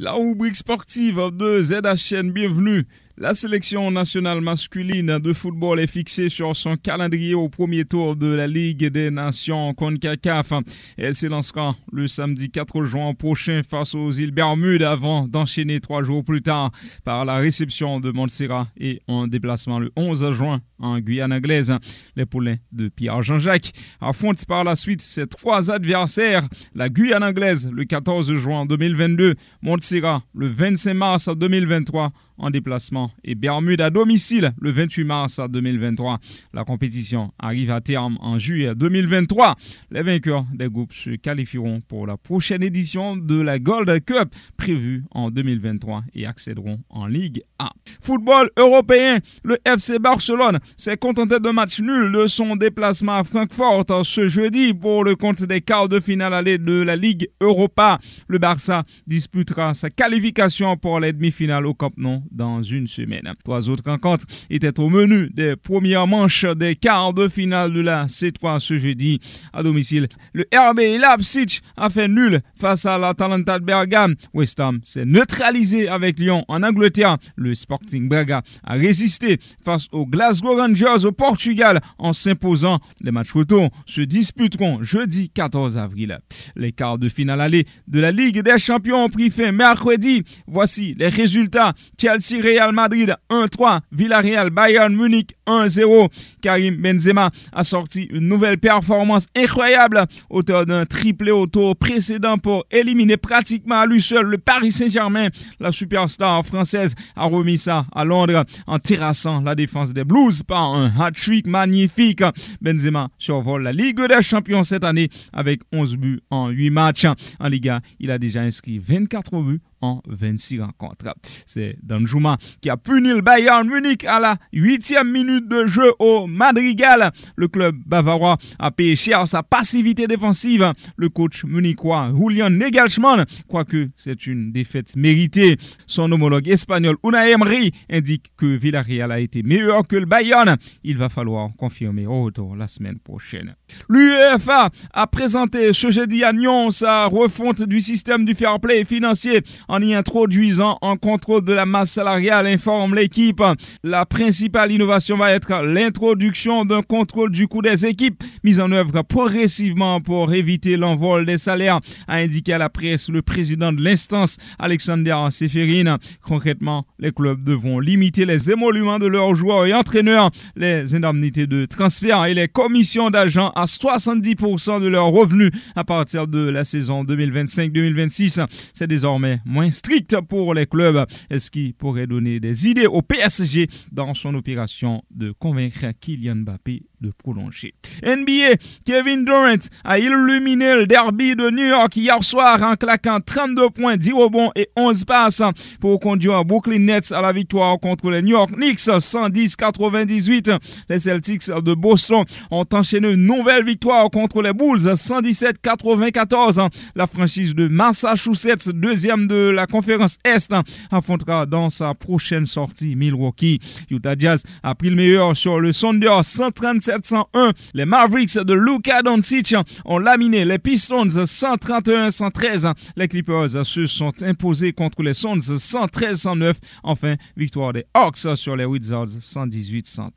La rubrique sportive de ZHN, bienvenue. La sélection nationale masculine de football est fixée sur son calendrier au premier tour de la Ligue des Nations CONCACAF. Elle s'élancera le samedi 4 juin prochain face aux îles Bermudes avant d'enchaîner 3 jours plus tard par la réception de Montserrat et en déplacement le 11 juin en Guyane anglaise. Les poulains de Pierre Jean-Jacques affrontent par la suite ses 3 adversaires. La Guyane anglaise le 14 juin 2022, Montserrat le 25 mars 2023 en déplacement et Bermude à domicile le 28 mars 2023. La compétition arrive à terme en juillet 2023. Les vainqueurs des groupes se qualifieront pour la prochaine édition de la Gold Cup prévue en 2023 et accéderont en Ligue A. Football européen, le FC Barcelone s'est contenté d'un match nul de son déplacement à Francfort ce jeudi pour le compte des quarts de finale aller de la Ligue Europa. Le Barça disputera sa qualification pour les demi-finales au Camp Nou dans une semaine. 3 autres rencontres étaient au menu des premières manches des quarts de finale de la C3 ce jeudi. À domicile, le RB Leipzig a fait nul face à l'Atalanta de Bergame. West Ham s'est neutralisé avec Lyon en Angleterre. Le Sporting Braga a résisté face aux Glasgow Rangers au Portugal en s'imposant. Les matchs retour se disputeront jeudi 14 avril. Les quarts de finale aller de la Ligue des Champions ont pris fin mercredi. Voici les résultats. Chelsea Real Madrid 1-3, Villarreal Bayern Munich 1-0. Karim Benzema a sorti une nouvelle performance incroyable, auteur d'un triplé au tour précédent pour éliminer pratiquement à lui seul le Paris Saint-Germain. La superstar française a remis ça à Londres en terrassant la défense des Blues par un hat-trick magnifique. Benzema survole la Ligue des Champions cette année avec 11 buts en 8 matchs. En Liga, il a déjà inscrit 24 buts en 26 rencontres. C'est Danjuma qui a puni le Bayern Munich à la 8e minute de jeu au Madrigal. Le club bavarois a payé cher sa passivité défensive. Le coach munichois Julian Nagelsmann croit que c'est une défaite méritée. Son homologue espagnol Unai Emery indique que Villarreal a été meilleur que le Bayern. Il va falloir confirmer au retour la semaine prochaine. L'UEFA a présenté ce jeudi à Nyon sa refonte du système du fair play financier en y introduisant un contrôle de la masse salariale, informe l'équipe. La principale innovation va être l'introduction d'un contrôle du coût des équipes, mis en œuvre progressivement pour éviter l'envol des salaires, a indiqué à la presse le président de l'instance, Alexander Seferin. Concrètement, les clubs devront limiter les émoluments de leurs joueurs et entraîneurs, les indemnités de transfert et les commissions d'agents à 70% de leurs revenus à partir de la saison 2025-2026. C'est désormais moins strict pour les clubs, ce qui pourrait donner des idées au PSG dans son opération de convaincre Kylian Mbappé de prolonger. NBA, Kevin Durant a illuminé le derby de New York hier soir en claquant 32 points, 10 rebonds et 11 passes pour conduire Brooklyn Nets à la victoire contre les New York Knicks 110-98. Les Celtics de Boston ont enchaîné une nouvelle victoire contre les Bulls 117-94. La franchise de Massachusetts, deuxième de la conférence Est, affrontera dans sa prochaine sortie Milwaukee. Utah Jazz a pris le meilleur sur le Thunder 137-101. Les Mavericks de Luka Doncic ont laminé les Pistons 131-113. Les Clippers se sont imposés contre les Suns 113-109. Enfin, victoire des Hawks sur les Wizards 118-103.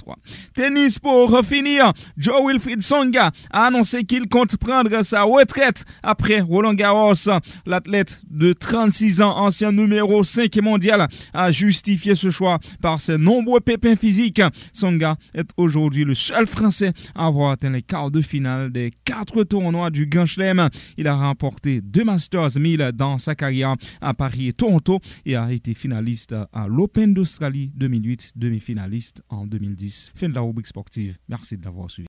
Tennis pour finir. Joe Wilfried Tsonga a annoncé qu'il compte prendre sa retraite après Roland Garros. L'athlète de 36 ans, ancien numéro 5 mondial, a justifié ce choix par ses nombreux pépins physiques. Tsonga est aujourd'hui le seul Français à avoir atteint les quarts de finale des 4 tournois du Grand Chelem. Il a remporté 2 Masters 1000 dans sa carrière à Paris et Toronto et a été finaliste à l'Open d'Australie 2008, demi-finaliste en 2010. Fin de la rubrique sportive. Merci de l'avoir suivi.